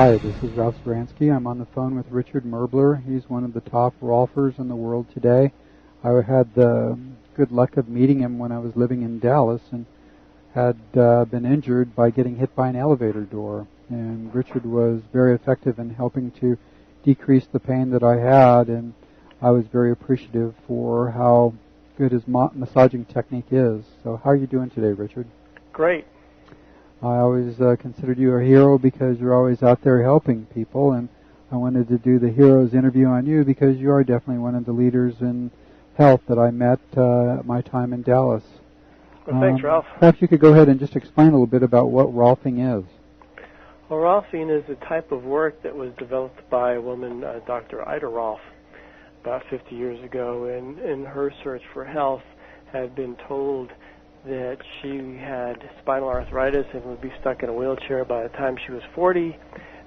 Hi, this is Ralph Zuranski. I'm on the phone with Richard Merbler. He's one of the top Rolfers in the world today. I had the good luck of meeting him when I was living in Dallas and had been injured by getting hit by an elevator door. And Richard was very effective in helping to decrease the pain that I had, and I was very appreciative for how good his massaging technique is. So how are you doing today, Richard? Great. I always considered you a hero because you're always out there helping people, and I wanted to do the Heroes interview on you because you are definitely one of the leaders in health that I met at my time in Dallas. Well, thanks, Ralph. Perhaps you could go ahead and just explain a little bit about what Rolfing is. Well, Rolfing is a type of work that was developed by a woman, Dr. Ida Rolf, about 50 years ago, and in her search for health had been told that she had spinal arthritis and would be stuck in a wheelchair by the time she was 40.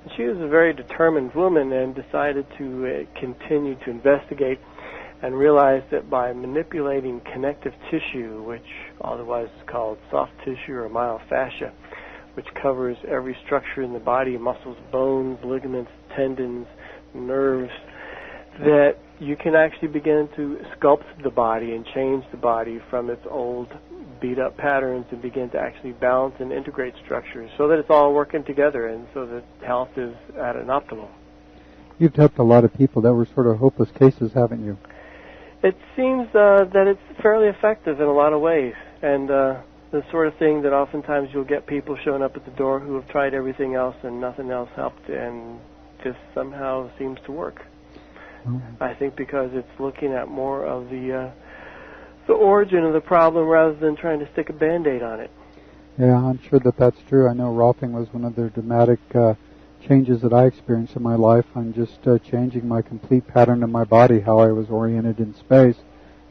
And she was a very determined woman and decided to continue to investigate and realized that by manipulating connective tissue, which otherwise is called soft tissue or myofascia, which covers every structure in the body, muscles, bones, ligaments, tendons, nerves, that you can actually begin to sculpt the body and change the body from its old beat-up patterns and begin to actually balance and integrate structures so that it's all working together and so that health is at an optimal. You've helped a lot of people that were sort of hopeless cases, haven't you? It seems that it's fairly effective in a lot of ways, and the sort of thing that oftentimes you'll get people showing up at the door who have tried everything else and nothing else helped and just somehow seems to work. I think because it's looking at more of the origin of the problem rather than trying to stick a Band-Aid on it. Yeah, I'm sure that that's true. I know Rolfing was one of the dramatic changes that I experienced in my life on just changing my complete pattern of my body, how I was oriented in space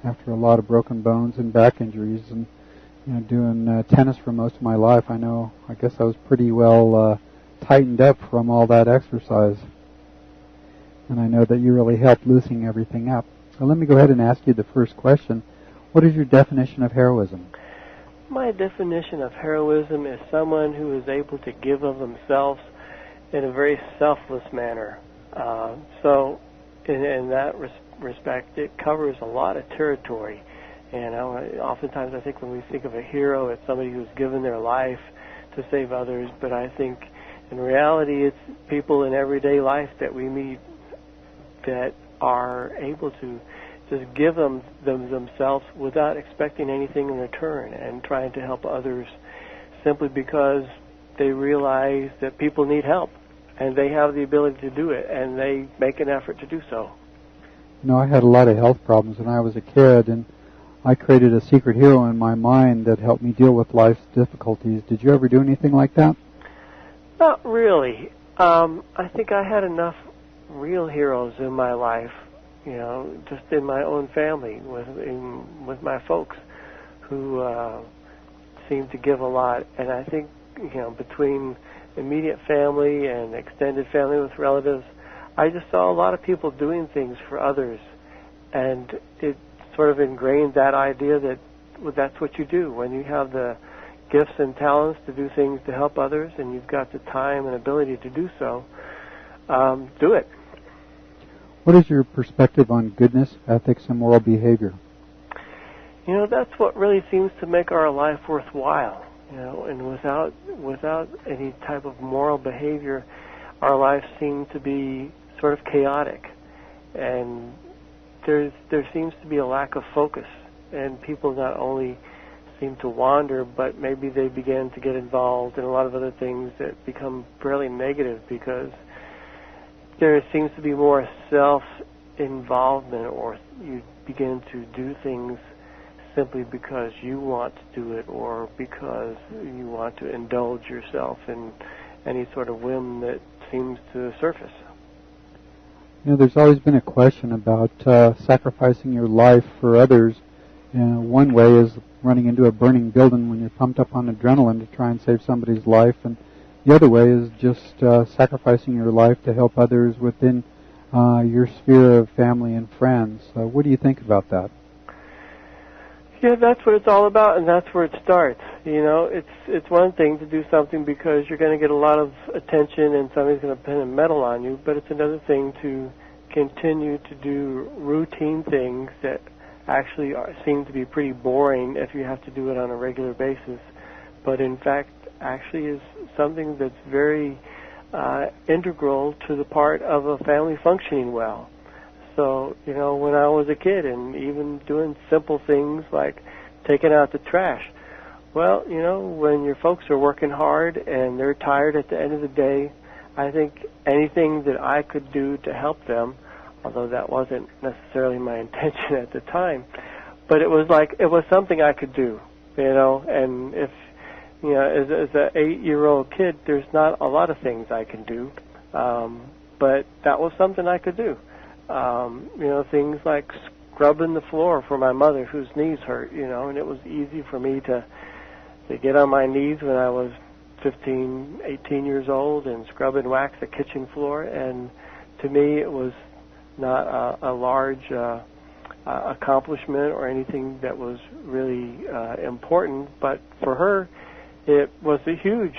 after a lot of broken bones and back injuries, and doing tennis for most of my life. I guess I was pretty well tightened up from all that exercise. And I know that you really helped loosening everything up. So let me go ahead and ask you the first question. What is your definition of heroism? My definition of heroism is someone who is able to give of themselves in a very selfless manner. So in that respect, it covers a lot of territory. And oftentimes I think when we think of a hero, it's somebody who's given their life to save others. But I think in reality, it's people in everyday life that we meet that are able to just give themselves without expecting anything in return and trying to help others simply because they realize that people need help and they have the ability to do it and they make an effort to do so. I had a lot of health problems when I was a kid, and I created a secret hero in my mind that helped me deal with life's difficulties. Did you ever do anything like that? Not really. I think I had enough real heroes in my life, just in my own family, with my folks, who seem to give a lot. And I think, between immediate family and extended family with relatives, I just saw a lot of people doing things for others, and it sort of ingrained that idea that that's what you do when you have the gifts and talents to do things to help others, and you've got the time and ability to do so. Do it. What is your perspective on goodness, ethics, and moral behavior? That's what really seems to make our life worthwhile. And without any type of moral behavior, our lives seem to be sort of chaotic, and there seems to be a lack of focus, and people not only seem to wander, but maybe they begin to get involved in a lot of other things that become fairly negative because there seems to be more self-involvement, or you begin to do things simply because you want to do it or because you want to indulge yourself in any sort of whim that seems to surface. There's always been a question about sacrificing your life for others. One way is running into a burning building when you're pumped up on adrenaline to try and save somebody's life, and the other way is just sacrificing your life to help others within your sphere of family and friends. What do you think about that? Yeah, that's what it's all about, and that's where it starts. You know, it's one thing to do something because you're going to get a lot of attention and somebody's going to pin a medal on you, but it's another thing to continue to do routine things that actually seem to be pretty boring if you have to do it on a regular basis, but in fact actually is something that's very integral to the part of a family functioning well. So, you know, when I was a kid and even doing simple things like taking out the trash, well, you know, when your folks are working hard and they're tired at the end of the day, I think anything that I could do to help them, although that wasn't necessarily my intention at the time, but it was something I could do, you know, and if, you know, as an 8-year-old kid, there's not a lot of things I can do, but that was something I could do. You know, things like scrubbing the floor for my mother whose knees hurt, you know, and it was easy for me to get on my knees when I was 15, 18 years old and scrub and wax the kitchen floor, and to me it was not a large accomplishment or anything that was really important, but for her it was a huge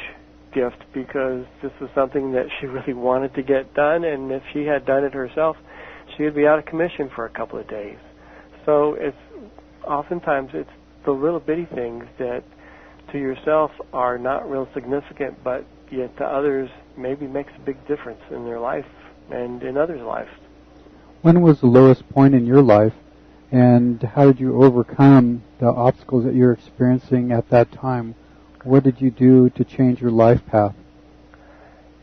gift because this was something that she really wanted to get done, and if she had done it herself, she would be out of commission for a couple of days. So oftentimes it's the little bitty things that to yourself are not real significant, but yet to others maybe makes a big difference in their life and in others' lives. When was the lowest point in your life, and how did you overcome the obstacles that you're experiencing at that time? What did you do to change your life path?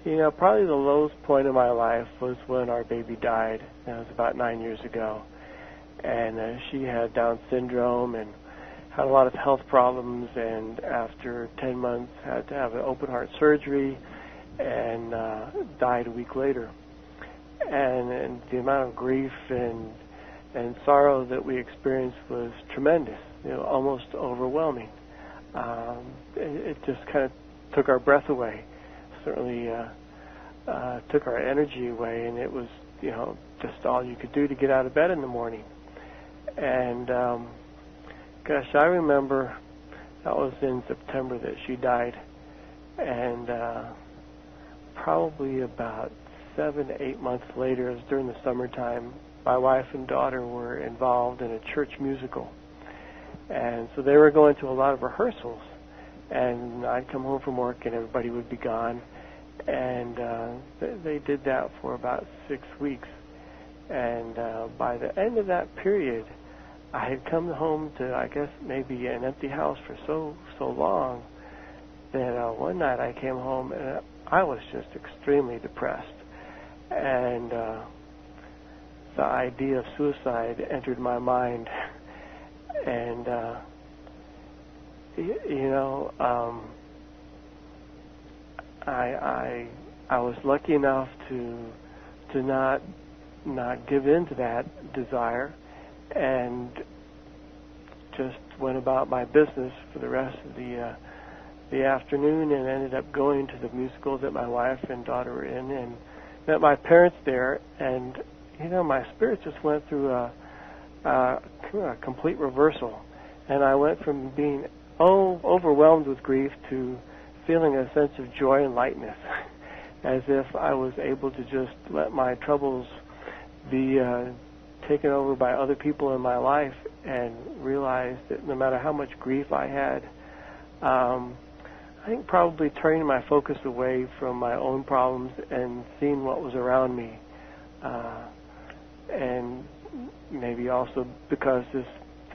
You know, probably the lowest point in my life was when our baby died. That was about 9 years ago. And she had Down syndrome and had a lot of health problems, and after 10 months had to have an open heart surgery and died a week later. And the amount of grief and sorrow that we experienced was tremendous, you know, almost overwhelming. It just kind of took our breath away. Certainly took our energy away, and it was, you know, just all you could do to get out of bed in the morning. And gosh, I remember that was in September that she died, and probably about 7 to 8 months later, it was during the summertime, my wife and daughter were involved in a church musical, and so they were going to a lot of rehearsals, and I'd come home from work and everybody would be gone. And they did that for about 6 weeks. And by the end of that period, I had come home to, I guess, maybe an empty house for so long that one night I came home and I was just extremely depressed. And the idea of suicide entered my mind. And, you know, I was lucky enough to not give in to that desire, and just went about my business for the rest of the afternoon, and ended up going to the musical that my wife and daughter were in, and met my parents there. And you know, my spirit just went through a complete reversal, and I went from being overwhelmed with grief to feeling a sense of joy and lightness, as if I was able to just let my troubles be taken over by other people in my life, and realize that no matter how much grief I had, I think probably turning my focus away from my own problems and seeing what was around me, and maybe also because this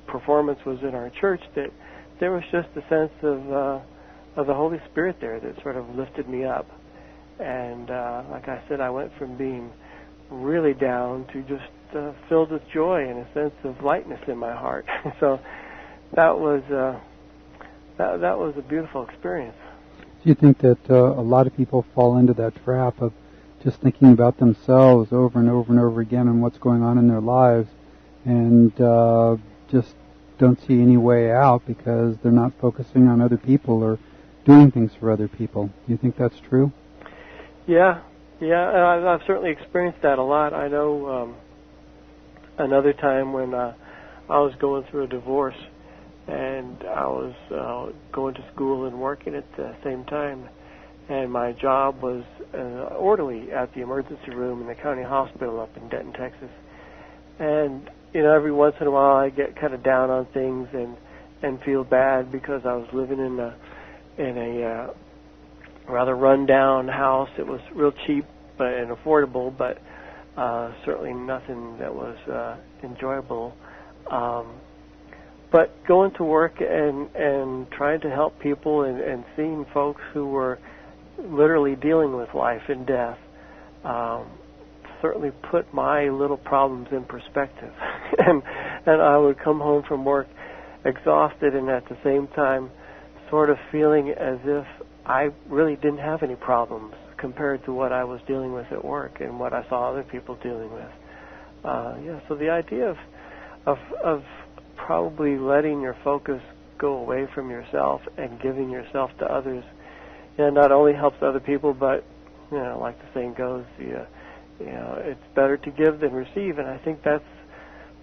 performance was in our church, that there was just a sense of the Holy Spirit there that sort of lifted me up. And like I said, I went from being really down to just filled with joy and a sense of lightness in my heart. So that was a beautiful experience. Do you think that a lot of people fall into that trap of just thinking about themselves over and over and over again and what's going on in their lives, and just don't see any way out because they're not focusing on other people or doing things for other people? Do you think that's true? Yeah, I've certainly experienced that a lot. I know another time when I was going through a divorce, and I was going to school and working at the same time. And my job was orderly at the emergency room in the county hospital up in Denton, Texas. And every once in a while I get kind of down on things and feel bad because I was living in a rather run-down house. It was real cheap and affordable, but certainly nothing that was enjoyable. But going to work and trying to help people and seeing folks who were literally dealing with life and death certainly put my little problems in perspective. and I would come home from work exhausted and at the same time sort of feeling as if I really didn't have any problems compared to what I was dealing with at work and what I saw other people dealing with. So the idea of probably letting your focus go away from yourself and giving yourself to others, not only helps other people, but like the saying goes, it's better to give than receive, and I think that's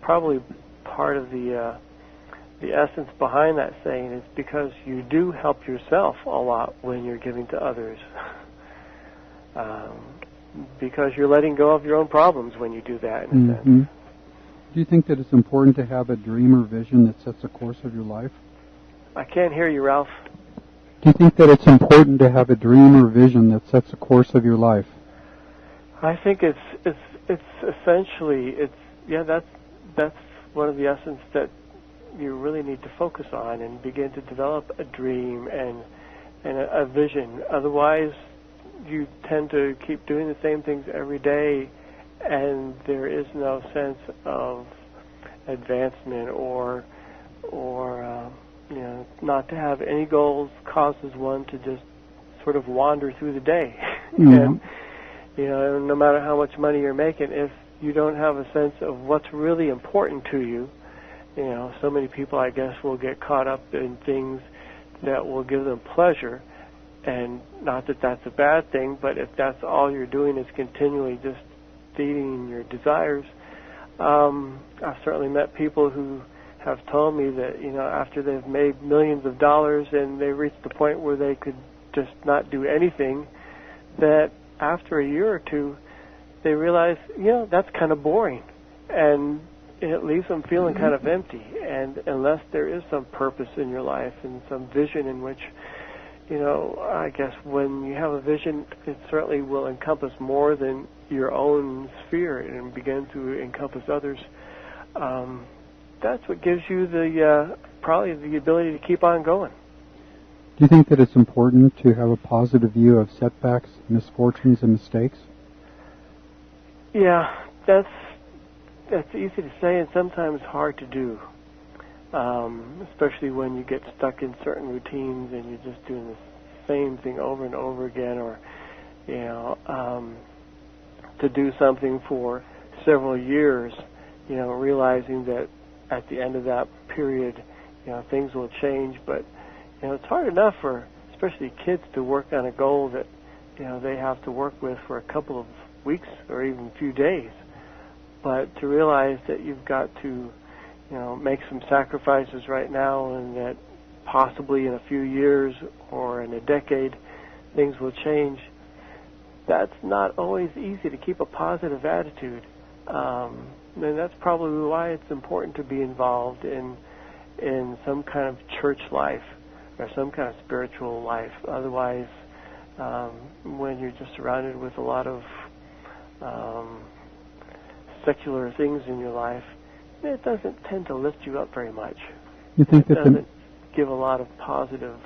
probably part of the essence behind that saying is because you do help yourself a lot when you're giving to others. Because you're letting go of your own problems when you do that, in a sense. Do you think that it's important to have a dream or vision that sets the course of your life? I can't hear you, Ralph. Do you think that it's important to have a dream or vision that sets the course of your life? I think it's essentially that's one of the essence that you really need to focus on and begin to develop a dream and a vision. Otherwise, you tend to keep doing the same things every day, and there is no sense of advancement or not to have any goals causes one to just sort of wander through the day. And no matter how much money you're making, if you don't have a sense of what's really important to you, so many people, I guess, will get caught up in things that will give them pleasure, and not that that's a bad thing, but if that's all you're doing is continually just feeding your desires. I've certainly met people who have told me that, after they've made millions of dollars and they reached the point where they could just not do anything, that after a year or two, they realize, that's kind of boring. And it leaves them feeling kind of empty. And unless there is some purpose in your life and some vision in which, I guess when you have a vision, it certainly will encompass more than your own sphere and begin to encompass others. That's what gives you probably the ability to keep on going. Do you think that it's important to have a positive view of setbacks, misfortunes, and mistakes? Yeah, that's easy to say and sometimes hard to do, especially when you get stuck in certain routines and you're just doing the same thing over and over again, or to do something for several years, realizing that at the end of that period, things will change. But it's hard enough for especially kids to work on a goal that they have to work with for a couple of weeks or even a few days. But to realize that you've got to make some sacrifices right now, and that possibly in a few years or in a decade things will change, that's not always easy to keep a positive attitude. And that's probably why it's important to be involved in some kind of church life or some kind of spiritual life. Otherwise, when you're just surrounded with a lot of secular things in your life, it doesn't tend to lift you up very much. You think it that doesn't give a lot of positive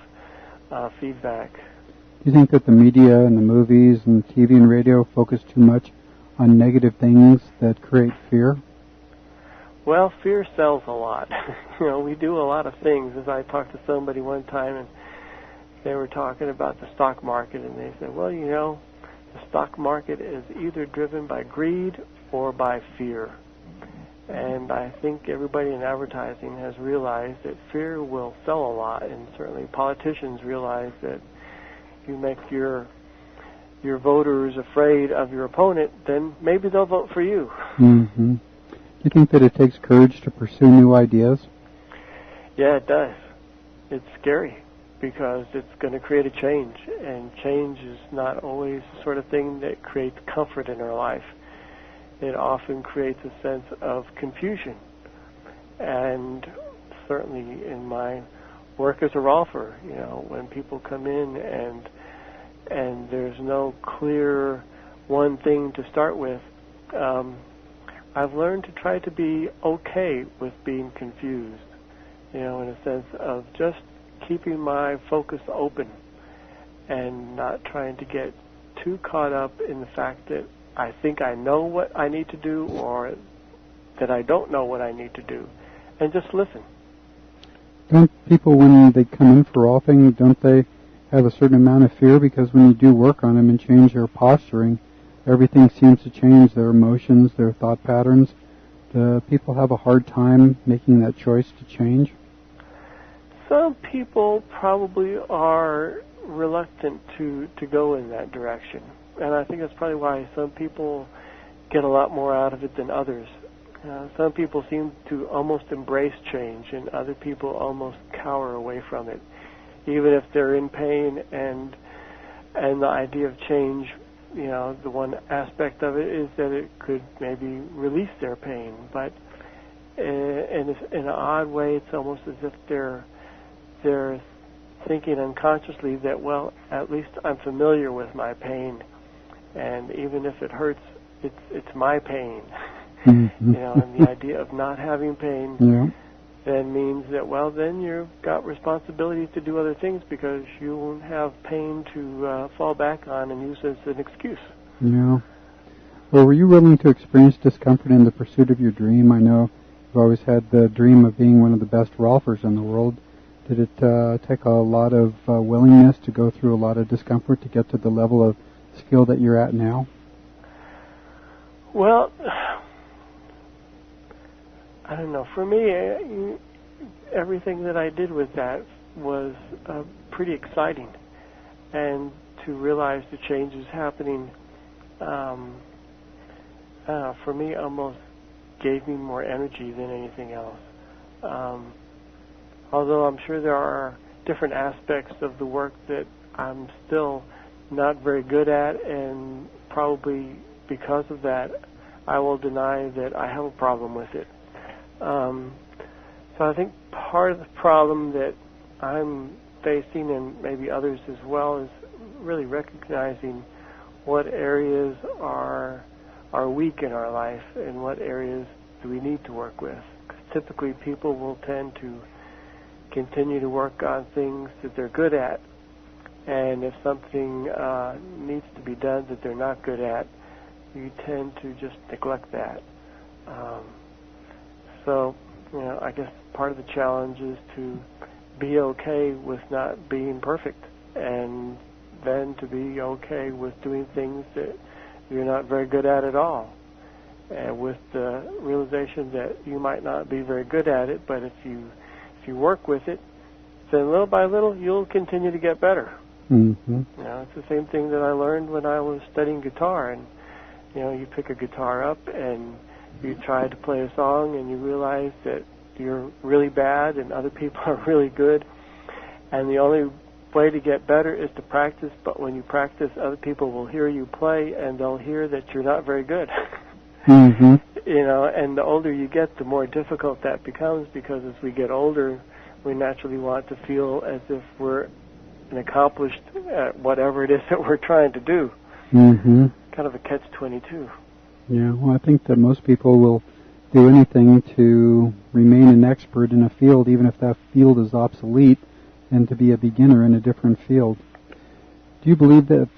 feedback. Do you think that the media and the movies and TV and radio focus too much on negative things that create fear? Well, fear sells a lot. We do a lot of things. As I talked to somebody one time, and they were talking about the stock market, and they said, well, the stock market is either driven by greed or by fear. And I think everybody in advertising has realized that fear will sell a lot, and certainly politicians realize that if you make your voters afraid of your opponent, then maybe they'll vote for you. Mm-hmm. Do you think that it takes courage to pursue new ideas? Yeah, it does. It's scary because it's going to create a change, and change is not always the sort of thing that creates comfort in our life. It often creates a sense of confusion. And certainly in my work as a Rolfer, when people come in and there's no clear one thing to start with, I've learned to try to be okay with being confused, in a sense of just keeping my focus open and not trying to get too caught up in the fact that I think I know what I need to do or that I don't know what I need to do, and just listen. Don't people, when they come in for Rolfing, don't they have a certain amount of fear? Because when you do work on them and change their posturing, everything seems to change, their emotions, their thought patterns. Do people have a hard time making that choice to change? Some people probably are reluctant to go in that direction. And I think that's probably why some people get a lot more out of it than others. Some people seem to almost embrace change, and other people almost cower away from it, even if they're in pain. And the idea of change, the one aspect of it is that it could maybe release their pain. But in an odd way, it's almost as if they're thinking unconsciously that, well, at least I'm familiar with my pain, and even if it hurts, it's my pain. Mm-hmm. And the idea of not having pain then means that, well, then you've got responsibility to do other things because you won't have pain to fall back on and use as an excuse. Yeah. Well, were you willing to experience discomfort in the pursuit of your dream? I know you've always had the dream of being one of the best Rolfers in the world. Did it take a lot of willingness to go through a lot of discomfort to get to the level of skill that you're at now? Well, I don't know. For me, everything that I did with that was pretty exciting. And to realize the changes happening, for me, almost gave me more energy than anything else. Although I'm sure there are different aspects of the work that I'm still not very good at, and probably because of that, I will deny that I have a problem with it. So I think part of the problem that I'm facing, and maybe others as well, is really recognizing what areas are weak in our life and what areas do we need to work with. Because typically people will tend to continue to work on things that they're good at, and if something needs to be done that they're not good at, you tend to just neglect that. So, I guess part of the challenge is to be okay with not being perfect, and then to be okay with doing things that you're not very good at all, and with the realization that you might not be very good at it, but if you work with it, then little by little you'll continue to get better. Mm-hmm. It's the same thing that I learned when I was studying guitar, and you pick a guitar up and you try to play a song and you realize that you're really bad and other people are really good, and the only way to get better is to practice. But when you practice, other people will hear you play and they'll hear that you're not very good. Mm-hmm. And the older you get, the more difficult that becomes, because as we get older, we naturally want to feel as if we're an accomplished at whatever it is that we're trying to do. Mm-hmm. Kind of a catch-22. Yeah, well, I think that most people will do anything to remain an expert in a field, even if that field is obsolete, and to be a beginner in a different field. Do you believe that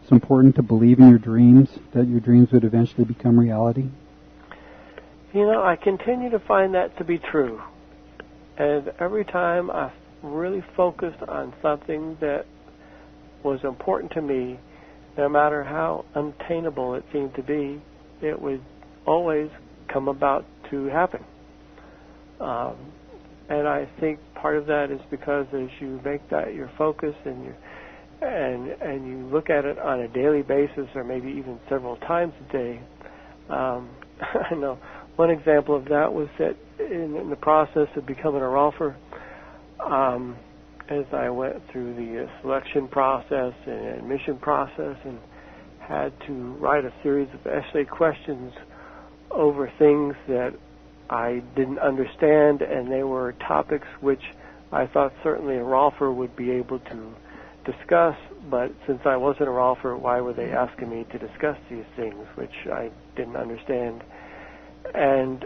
it's important to believe in your dreams, that your dreams would eventually become reality? I continue to find that to be true. And every time I really focused on something that was important to me, no matter how unattainable it seemed to be, it would always come about to happen. And I think part of that is because as you make that your focus and you look at it on a daily basis, or maybe even several times a day, I know one example of that was that in the process of becoming a Rofler, as I went through the selection process and admission process and had to write a series of essay questions over things that I didn't understand, and they were topics which I thought certainly a Rofler would be able to discuss, but since I wasn't a Rofler, why were they asking me to discuss these things, which I didn't understand? And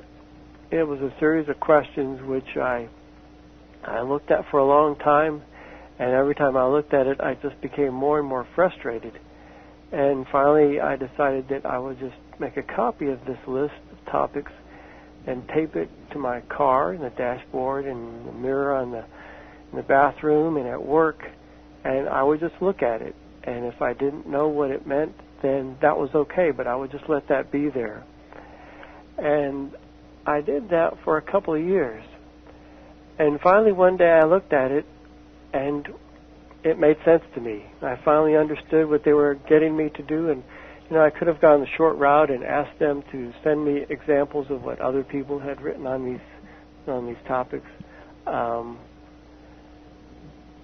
it was a series of questions which I looked at for a long time, and every time I looked at it, I just became more and more frustrated. And finally, I decided that I would just make a copy of this list of topics and tape it to my car, in the dashboard, and the mirror in the bathroom, and at work, and I would just look at it. And if I didn't know what it meant, then that was okay, but I would just let that be there. And I did that for a couple of years. And finally, one day I looked at it, and it made sense to me. I finally understood what they were getting me to do, and I could have gone the short route and asked them to send me examples of what other people had written on these topics.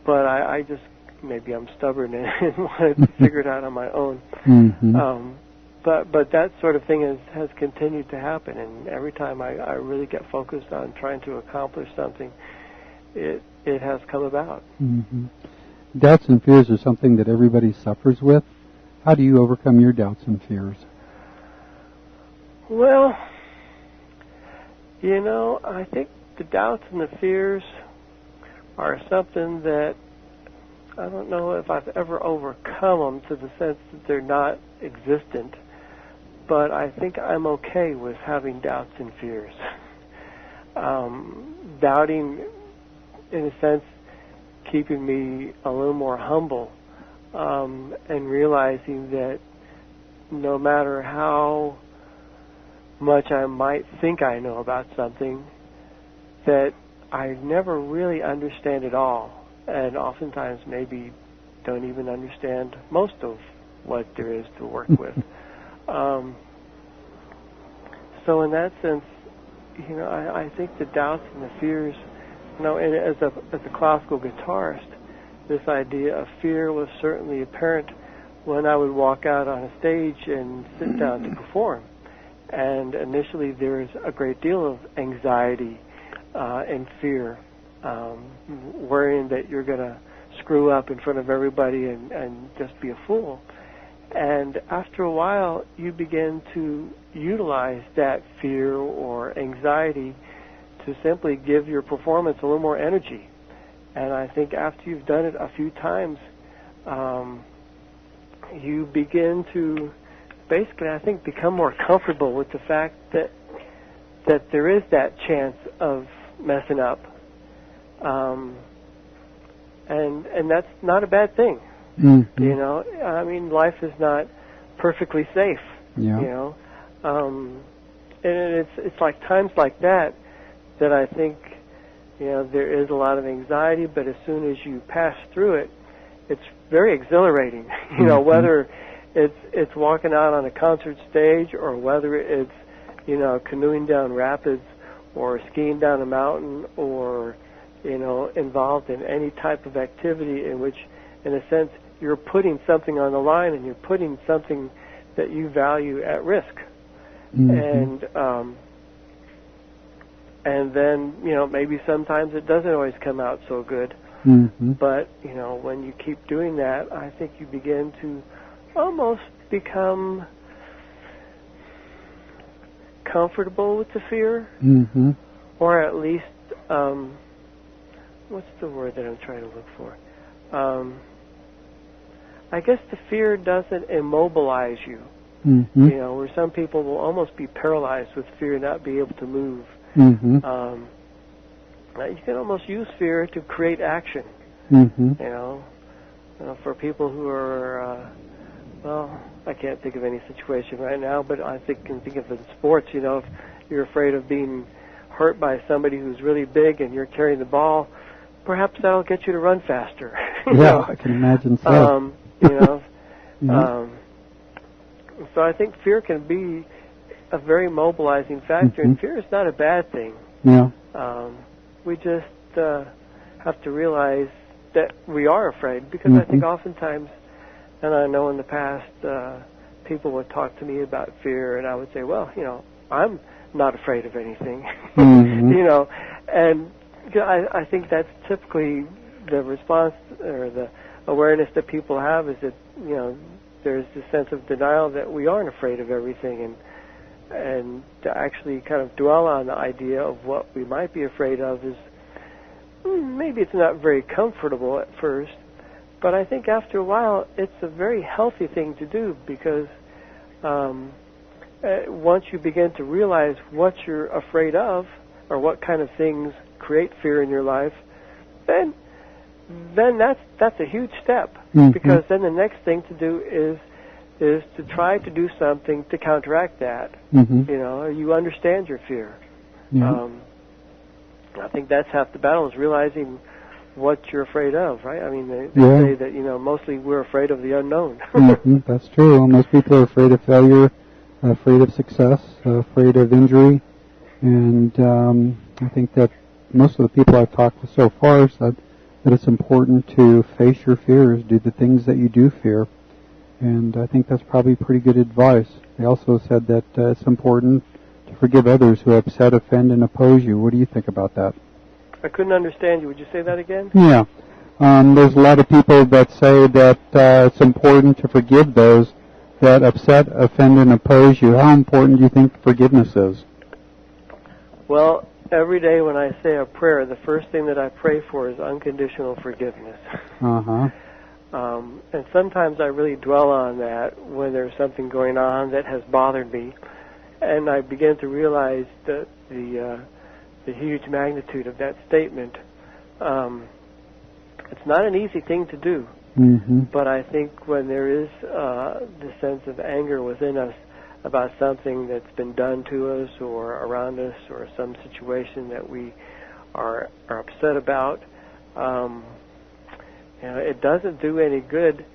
But I just, maybe I'm stubborn and wanted to figure it out on my own. Mm-hmm. But that sort of thing has continued to happen, and every time I really get focused on trying to accomplish something, it has come about. Mm-hmm. Doubts and fears are something that everybody suffers with. How do you overcome your doubts and fears? Well, I think the doubts and the fears are something that I don't know if I've ever overcome them to the sense that they're not existent, but I think I'm okay with having doubts and fears. Doubting, in a sense, keeping me a little more humble, and realizing that no matter how much I might think I know about something, that I never really understand it all, and oftentimes maybe don't even understand most of what there is to work with. So in that sense, I think the doubts and the fears, and as a classical guitarist, this idea of fear was certainly apparent when I would walk out on a stage and sit down to perform. And initially there's a great deal of anxiety and fear, worrying that you're going to screw up in front of everybody and just be a fool. And after a while, you begin to utilize that fear or anxiety to simply give your performance a little more energy. And I think after you've done it a few times, you begin to basically, I think, become more comfortable with the fact that there is that chance of messing up. And that's not a bad thing. Mm-hmm. Life is not perfectly safe. Yeah. And it's like times like that I think, there is a lot of anxiety, but as soon as you pass through it, it's very exhilarating. Mm-hmm. Whether it's walking out on a concert stage, or whether it's, canoeing down rapids, or skiing down a mountain, or, involved in any type of activity in which, in a sense, you're putting something on the line and you're putting something that you value at risk. Mm-hmm. And then, maybe sometimes it doesn't always come out so good. Mm-hmm. But, when you keep doing that, I think you begin to almost become comfortable with the fear. Mm-hmm. Or at least, what's the word that I'm trying to look for? I guess the fear doesn't immobilize you. Mm-hmm. Where some people will almost be paralyzed with fear, not be able to move. Mm-hmm. You can almost use fear to create action. Mm-hmm. For people who are, I can't think of any situation right now, but I can think of it in sports. If you're afraid of being hurt by somebody who's really big and you're carrying the ball, perhaps that'll get you to run faster. Yeah, I can imagine so. So I think fear can be a very mobilizing factor, and fear is not a bad thing. Yeah. We just have to realize that we are afraid, because I think oftentimes, and I know in the past, people would talk to me about fear, and I would say, well, I'm not afraid of anything, and I think that's typically the response or the awareness that people have, is that, there's this sense of denial that we aren't afraid of everything, and to actually kind of dwell on the idea of what we might be afraid of is, maybe it's not very comfortable at first, but I think after a while it's a very healthy thing to do, because once you begin to realize what you're afraid of, or what kind of things create fear in your life, then that's a huge step, because then the next thing to do is to try to do something to counteract that. You understand your fear. I think that's half the battle, is realizing what you're afraid of, right? I mean, they say that, mostly we're afraid of the unknown. That's true. Most people are afraid of failure, afraid of success, afraid of injury, and I think that most of the people I've talked with so far said that it's important to face your fears, do the things that you do fear, and I think that's probably pretty good advice. They also said that it's important to forgive others who upset, offend, and oppose you. What do you think about that? I couldn't understand you. Would you say that again? Yeah. There's a lot of people that say that it's important to forgive those that upset, offend, and oppose you. How important do you think forgiveness is? Well, every day when I say a prayer, the first thing that I pray for is unconditional forgiveness. And sometimes I really dwell on that when there's something going on that has bothered me, and I begin to realize that the huge magnitude of that statement. It's not an easy thing to do, but I think when there is the sense of anger within us about something that's been done to us or around us, or some situation that we are upset about, it doesn't do any good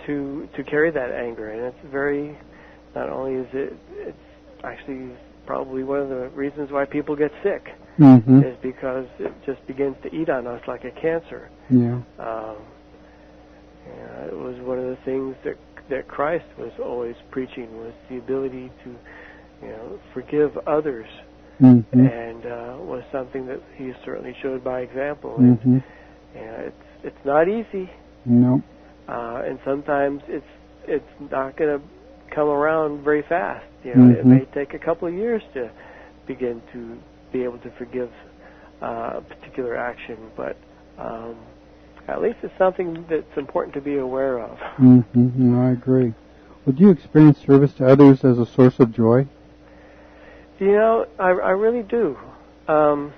to carry that anger, and it's very, not only is it's actually probably one of the reasons why people get sick, is because it just begins to eat on us like a cancer. It was one of the things that Christ was always preaching, was the ability to forgive others, and was something that he certainly showed by example. And it's not easy. No. And sometimes it's not going to come around very fast. It may take a couple of years to begin to be able to forgive a particular action, but at least it's something that's important to be aware of. No, I agree. Would you experience service to others as a source of joy? I really do. And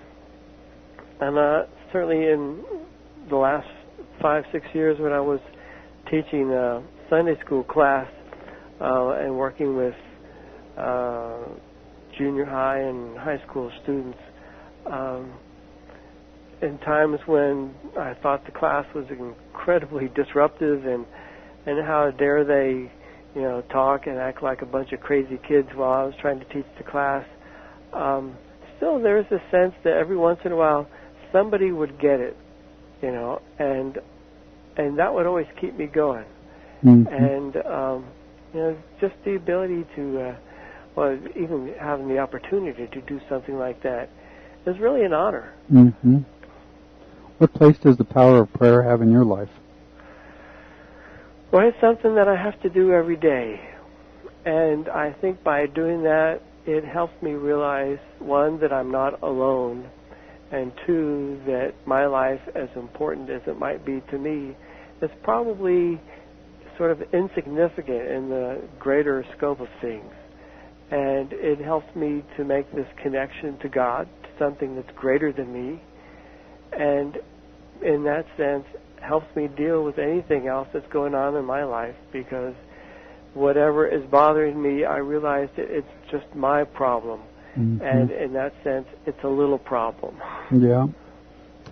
certainly in the last 5-6 years when I was teaching a Sunday school class and working with junior high and high school students, in times when I thought the class was incredibly disruptive, and how dare they, talk and act like a bunch of crazy kids while I was trying to teach the class, still there's a sense that every once in a while somebody would get it, and that would always keep me going. And just the ability to, even having the opportunity to do something like that is really an honor. What place does the power of prayer have in your life? Well, it's something that I have to do every day. And I think by doing that, it helps me realize, one, that I'm not alone, and two, that my life, as important as it might be to me, is probably sort of insignificant in the greater scope of things. And it helps me to make this connection to God, to something that's greater than me, and in that sense helps me deal with anything else that's going on in my life, because whatever is bothering me, I realize that it's just my problem, and in that sense it's a little problem. Yeah,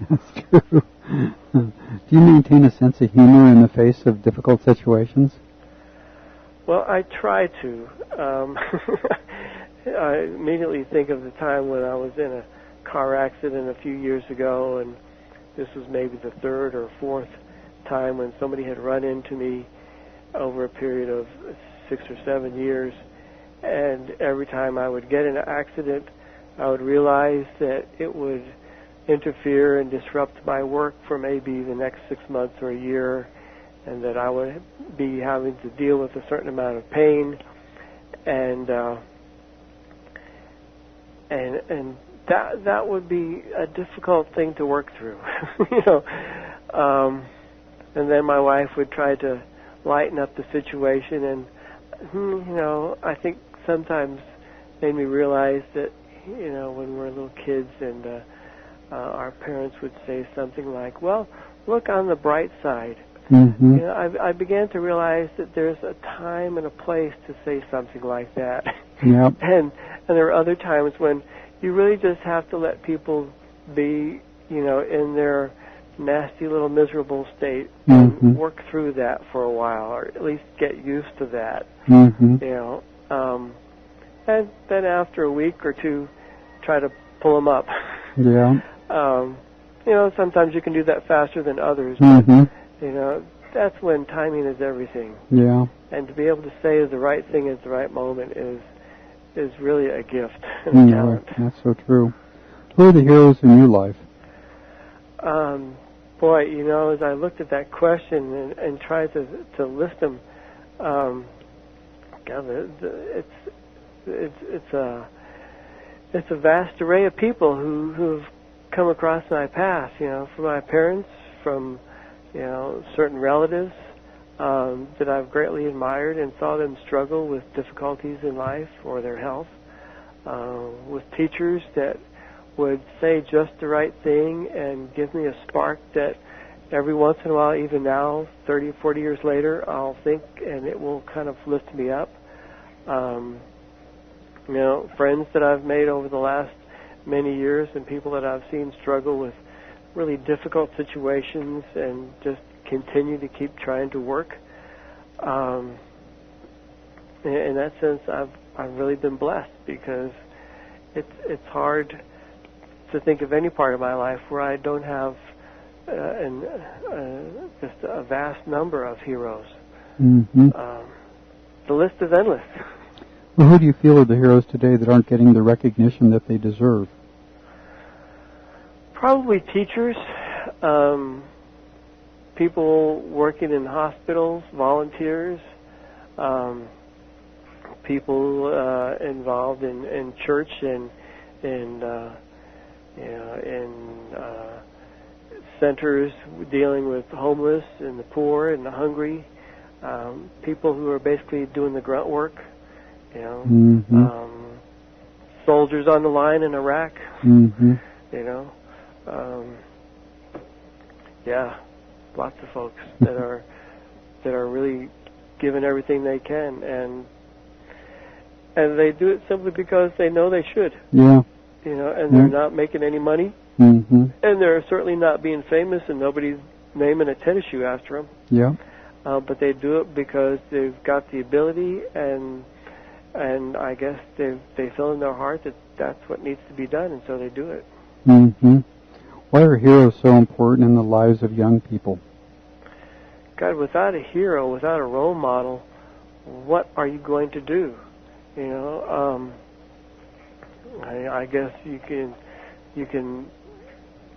that's true. Do you maintain a sense of humor in the face of difficult situations? Well, I try to. I immediately think of the time when I was in a car accident a few years ago, and this was maybe the third or fourth time when somebody had run into me over a period of 6 or 7 years. And every time I would get in an accident, I would realize that it would interfere and disrupt my work for maybe the next 6 months or a year, and that I would be having to deal with a certain amount of pain, and that would be a difficult thing to work through, you know. And then my wife would try to lighten up the situation, and you know, I think sometimes made me realize that, you know, when we were little kids and our parents would say something like, "Well, look on the bright side." Mm-hmm. You know, I began to realize that there's a time and a place to say something like that. Yep. And there are other times when you really just have to let people be, you know, in their nasty little miserable state, mm-hmm. and work through that for a while, or at least get used to that. Mm-hmm. You know, and then after a week or two, try to pull them up. Yeah. You know, sometimes you can do that faster than others. Mm-hmm. But, you know, that's when timing is everything. Yeah. And to be able to say the right thing at the right moment is really a gift and a talent. That's so true. Who are the heroes in your life? Boy, you know, as I looked at that question and tried to list them, God, it's a vast array of people who've come across my path. You know, from my parents, from, you know, certain relatives that I've greatly admired and saw them struggle with difficulties in life or their health, with teachers that would say just the right thing and give me a spark that every once in a while, even now, 30, 40 years later, I'll think and it will kind of lift me up. You know, friends that I've made over the last many years and people that I've seen struggle with really difficult situations and just continue to keep trying to work. In that sense, I've really been blessed, because it's hard to think of any part of my life where I don't have just a vast number of heroes. Mm-hmm. The list is endless. Well, who do you feel are the heroes today that aren't getting the recognition that they deserve? Probably teachers, people working in hospitals, volunteers, people involved in church and in centers dealing with the homeless and the poor and the hungry, people who are basically doing the grunt work, you know, mm-hmm. Soldiers on the line in Iraq, mm-hmm. you know, yeah, lots of folks that are really giving everything they can, and they do it simply because they know they should. Yeah. You know, and they're not making any money, mm-hmm. and they're certainly not being famous, and nobody's naming a tennis shoe after them. Yeah. But they do it because they've got the ability, and I guess they feel in their heart that that's what needs to be done, and so they do it. Mm-hmm. Why are heroes so important in the lives of young people? God, without a hero, without a role model, what are you going to do? You know, I guess you can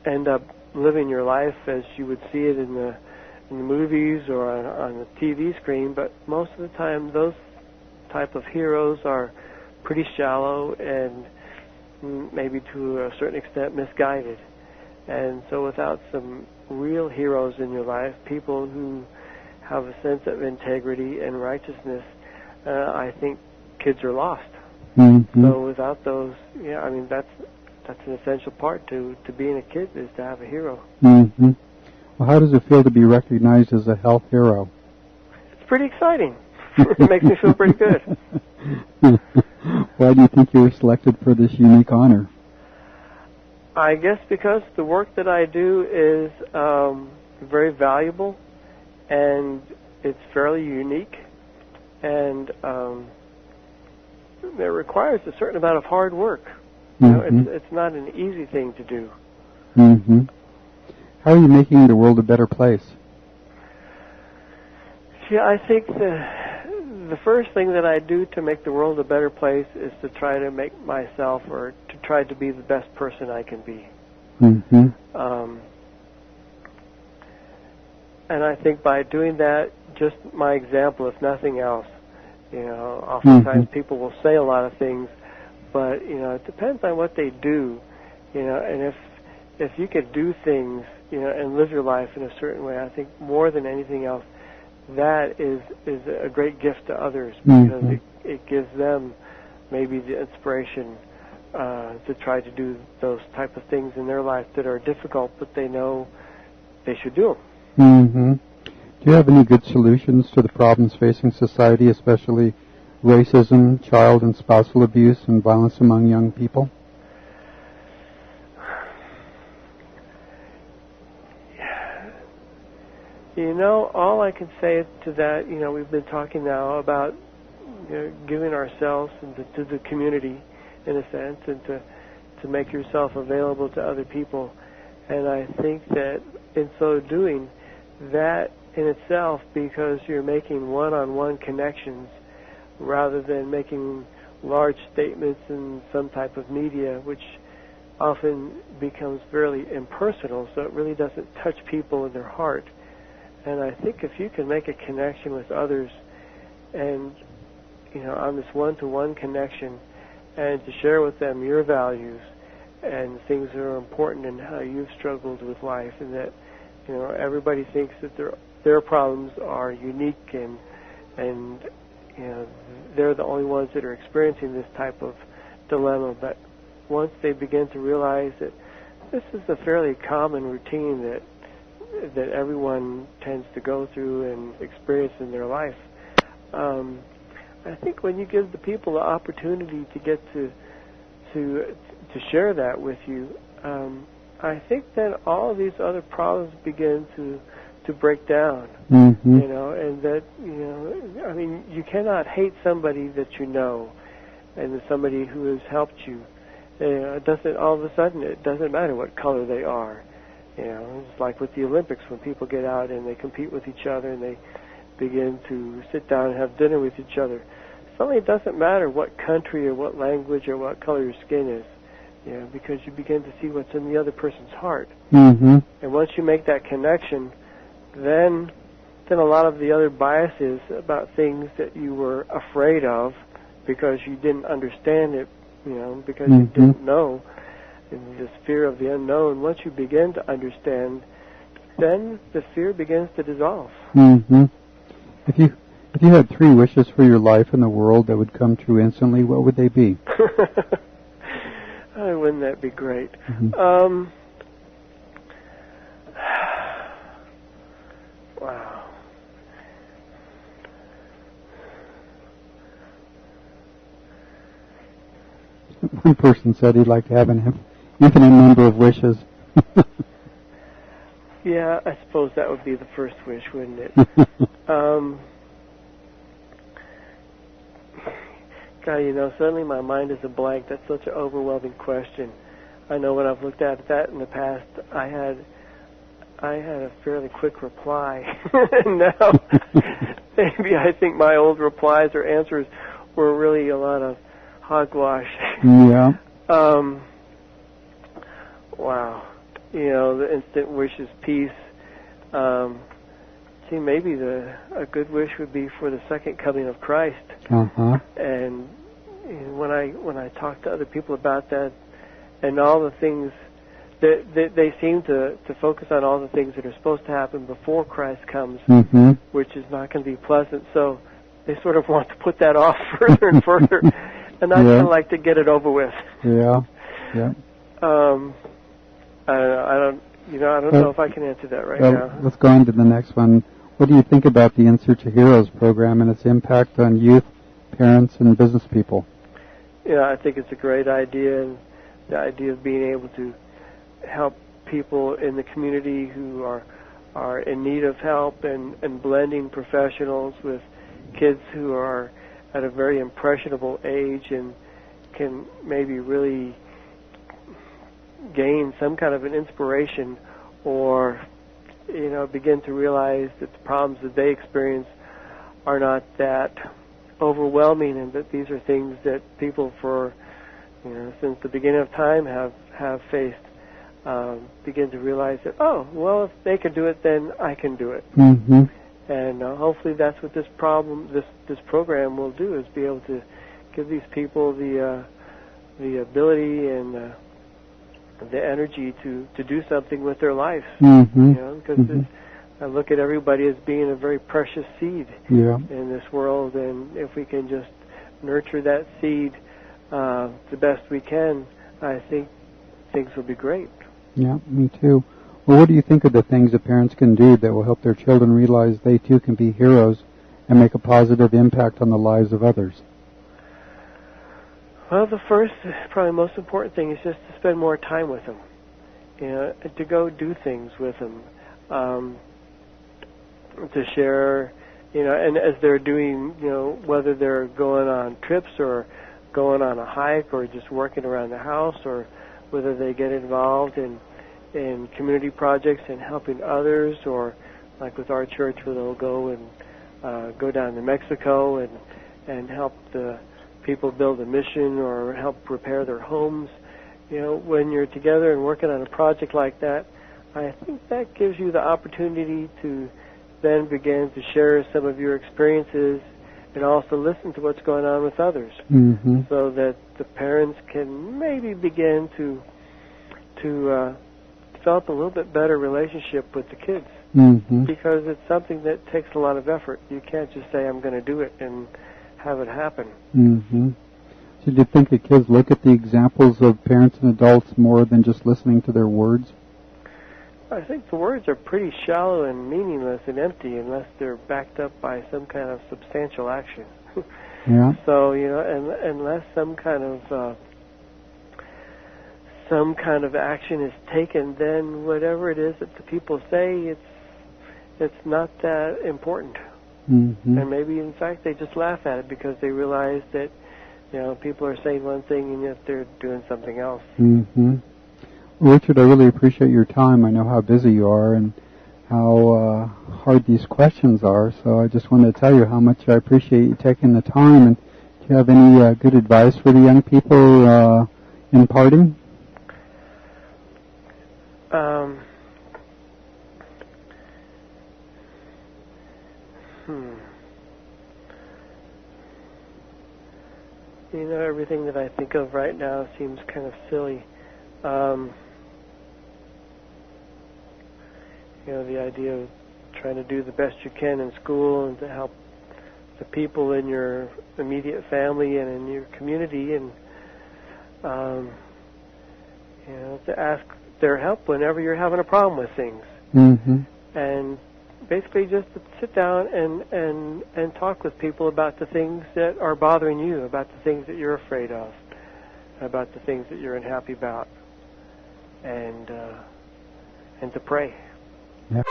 end up living your life as you would see it in the movies or on the TV screen, but most of the time those type of heroes are pretty shallow and maybe to a certain extent misguided. And so without some real heroes in your life, people who have a sense of integrity and righteousness, I think kids are lost. Mm-hmm. So without those, yeah, I mean, that's an essential part to being a kid, is to have a hero. Mm-hmm. Well, how does it feel to be recognized as a health hero? It's pretty exciting. It makes me feel pretty good. Why do you think you were selected for this unique honor? I guess because the work that I do is very valuable, and it's fairly unique, and requires a certain amount of hard work. It's not an easy thing to do. Mm-hmm. How are you making the world a better place? Yeah, I think the first thing that I do to make the world a better place is to try to make myself, or to try to be the best person I can be. Mm-hmm. And I think by doing that, just my example, if nothing else, oftentimes people will say a lot of things, but it depends on what they do, and if you could do things, and live your life in a certain way, I think more than anything else, that is a great gift to others, because it gives them maybe the inspiration to try to do those type of things in their life that are difficult, but they know they should do them. Mm-hmm. Do you have any good solutions to the problems facing society, especially racism, child and spousal abuse, and violence among young people? All I can say to that, we've been talking now about giving ourselves to the community, in a sense, and to make yourself available to other people. And I think that in so doing, that in itself, because you're making one-on-one connections rather than making large statements in some type of media, which often becomes fairly impersonal, so it really doesn't touch people in their heart. And I think if you can make a connection with others, and on this one-to-one connection, and to share with them your values and things that are important in how you've struggled with life, and that everybody thinks that their problems are unique, and they're the only ones that are experiencing this type of dilemma. But once they begin to realize that this is a fairly common routine that everyone tends to go through and experience in their life, I think when you give the people the opportunity to get to share that with you, I think then all of these other problems begin to break down. Mm-hmm. And that I mean, you cannot hate somebody that and somebody who has helped you. It doesn't, all of a sudden, it doesn't matter what color they are. It's like with the Olympics, when people get out and they compete with each other and they begin to sit down and have dinner with each other. Suddenly it doesn't matter what country or what language or what color your skin is, because you begin to see what's in the other person's heart. Mm-hmm. And once you make that connection, then a lot of the other biases about things that you were afraid of because you didn't understand it, because you didn't know, and this fear of the unknown, once you begin to understand, then the fear begins to dissolve. Mm-hmm. If you had 3 wishes for your life in the world that would come true instantly, what would they be? Oh, wouldn't that be great? Mm-hmm. Wow. One person said he'd like to have an infinite number of wishes. Yeah, I suppose that would be the first wish, wouldn't it? God, suddenly my mind is a blank. That's such an overwhelming question. I know when I've looked at that in the past, I had a fairly quick reply. And now, maybe I think my old replies or answers were really a lot of hogwash. Yeah. Wow. The instant wish is peace. Maybe a good wish would be for the second coming of Christ. Uh-huh. And when I talk to other people about that, and all the things that they seem to focus on all the things that are supposed to happen before Christ comes, mm-hmm. which is not going to be pleasant. So they sort of want to put that off further and further, and I kind of like to get it over with. Yeah. Yeah. I don't know if I can answer that right now. Let's go on to the next one. What do you think about the Insert to Heroes program and its impact on youth, parents, and business people? I think it's a great idea, and the idea of being able to help people in the community who are in need of help, and blending professionals with kids who are at a very impressionable age and can maybe really gain some kind of an inspiration, or begin to realize that the problems that they experience are not that overwhelming, and that these are things that people for since the beginning of time have faced. Begin to realize that, oh, well, if they can do it, then I can do it. Mm-hmm. And hopefully that's what this program will do, is be able to give these people the ability and the energy to do something with their life. Mm-hmm. Because I look at everybody as being a very precious seed in this world, and if we can just nurture that seed the best we can, I think things will be great. Yeah, me too. Well, what do you think of the things that parents can do that will help their children realize they too can be heroes and make a positive impact on the lives of others? Well, the first, probably most important thing is just to spend more time with them. To go do things with them, to share, and as they're doing, whether they're going on trips or going on a hike or just working around the house, or whether they get involved in community projects and helping others, or like with our church where they'll go and go down to Mexico and help the people build a mission or help repair their homes. When you're together and working on a project like that, I think that gives you the opportunity to then begin to share some of your experiences and also listen to what's going on with others, so that the parents can maybe begin to develop a little bit better relationship with the kids, because it's something that takes a lot of effort. You can't just say, I'm going to do it and have it happen. So do you think that kids look at the examples of parents and adults more than just listening to their words? I think the words are pretty shallow and meaningless and empty unless they're backed up by some kind of substantial action. Yeah. So, unless some kind of action is taken, then whatever it is that the people say, it's not that important. And maybe, in fact, they just laugh at it because they realize that, people are saying one thing and yet they're doing something else. Well, Richard, I really appreciate your time. I know how busy you are and how hard these questions are, so I just wanted to tell you how much I appreciate you taking the time. And do you have any good advice for the young people in parting? Everything that I think of right now seems kind of silly. The idea of trying to do the best you can in school and to help the people in your immediate family and in your community, and to ask their help whenever you're having a problem with things. And basically just to sit down and talk with people about the things that are bothering you, about the things that you're afraid of, about the things that you're unhappy about, and to pray. Yeah.